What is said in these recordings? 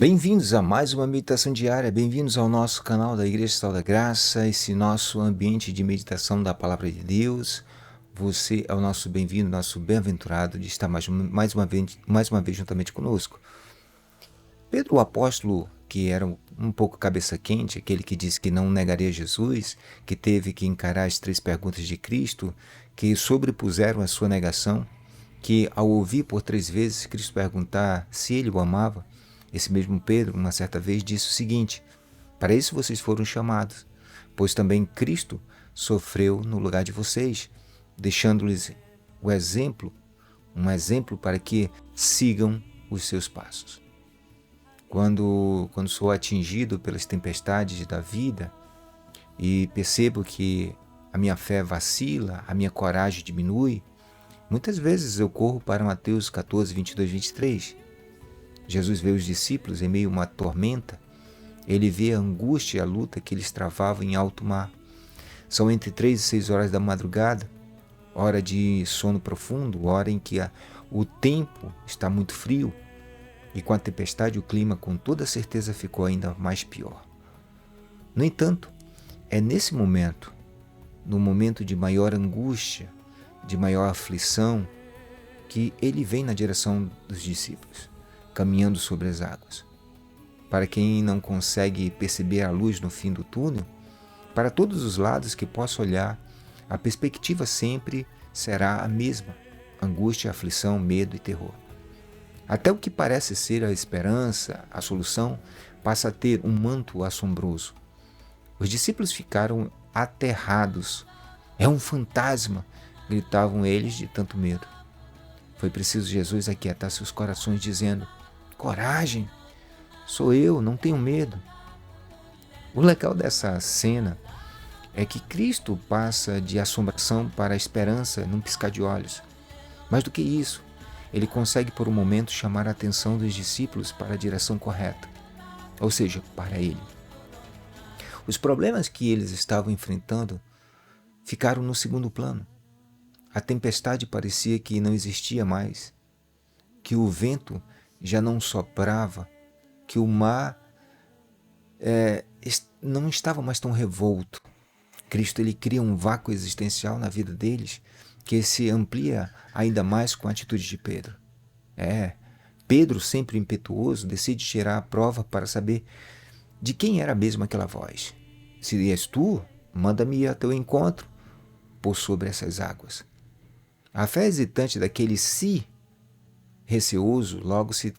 Bem-vindos a mais uma meditação diária, bem-vindos ao nosso canal da Igreja Sal da Graça, esse nosso ambiente de meditação da Palavra de Deus. Você é o nosso bem-vindo, nosso bem-aventurado de estar mais uma vez juntamente conosco. Pedro, o apóstolo, que era um pouco cabeça quente, aquele que disse que não negaria Jesus, que teve que encarar as 3 perguntas de Cristo, que sobrepuseram a sua negação, que ao ouvir por 3 vezes Cristo perguntar se ele o amava, esse mesmo Pedro, uma certa vez, disse o seguinte: para isso vocês foram chamados, pois também Cristo sofreu no lugar de vocês, deixando-lhes o exemplo, um exemplo para que sigam os seus passos. Quando sou atingido pelas tempestades da vida e percebo que a minha fé vacila, a minha coragem diminui, muitas vezes eu corro para Mateus 14, 22, 23. Jesus vê os discípulos em meio a uma tormenta, ele vê a angústia e a luta que eles travavam em alto mar. São entre 3 e 6 horas da madrugada, hora de sono profundo, hora em que o tempo está muito frio, e com a tempestade o clima com toda certeza ficou ainda mais pior. No entanto, é nesse momento, no momento de maior angústia, de maior aflição, que ele vem na direção dos discípulos, caminhando sobre as águas. Para quem não consegue perceber a luz no fim do túnel, para todos os lados que possa olhar, a perspectiva sempre será a mesma: angústia, aflição, medo e terror. Até o que parece ser a esperança, a solução, passa a ter um manto assombroso. Os discípulos ficaram aterrados. É um fantasma, gritavam eles de tanto medo. Foi preciso Jesus aquietar seus corações, dizendo: coragem, sou eu, não tenho medo. O legal dessa cena é que Cristo passa de assombração para a esperança num piscar de olhos. Mais do que isso, ele consegue por um momento chamar a atenção dos discípulos para a direção correta, ou seja, para ele. Os problemas que eles estavam enfrentando ficaram no segundo plano. A tempestade parecia que não existia mais, que o vento já não soprava, que o mar não estava mais tão revolto. Cristo ele cria um vácuo existencial na vida deles que se amplia ainda mais com a atitude de Pedro. Pedro, sempre impetuoso, decide tirar a prova para saber de quem era mesmo aquela voz. Se és tu, manda-me ir a teu encontro por sobre essas águas. A fé hesitante daquele si receoso logo se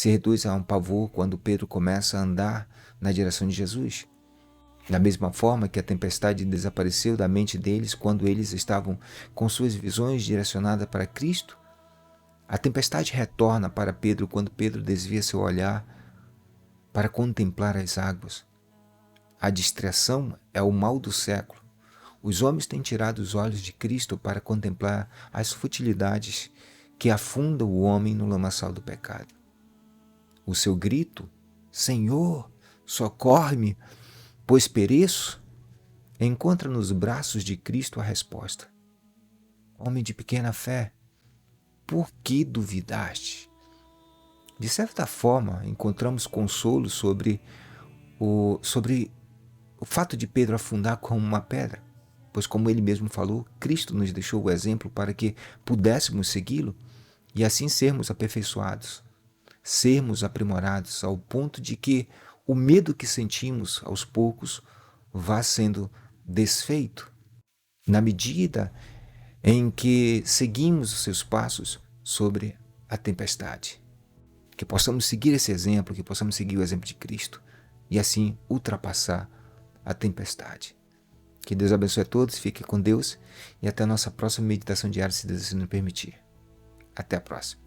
reduz a um pavor quando Pedro começa a andar na direção de Jesus. Da mesma forma que a tempestade desapareceu da mente deles quando eles estavam com suas visões direcionadas para Cristo, a tempestade retorna para Pedro quando Pedro desvia seu olhar para contemplar as águas. A distração é o mal do século. Os homens têm tirado os olhos de Cristo para contemplar as futilidades que afundam o homem no lamaçal do pecado. O seu grito, Senhor, socorre-me, pois pereço, encontra nos braços de Cristo a resposta. Homem de pequena fé, por que duvidaste? De certa forma, encontramos consolo sobre o fato de Pedro afundar como uma pedra, pois como ele mesmo falou, Cristo nos deixou o exemplo para que pudéssemos segui-lo e assim sermos aperfeiçoados, sermos aprimorados ao ponto de que o medo que sentimos aos poucos vá sendo desfeito na medida em que seguimos os seus passos sobre a tempestade. Que possamos seguir esse exemplo, que possamos seguir o exemplo de Cristo e assim ultrapassar a tempestade. Que Deus abençoe a todos, fique com Deus e até a nossa próxima meditação diária, se Deus assim nos permitir. Até a próxima.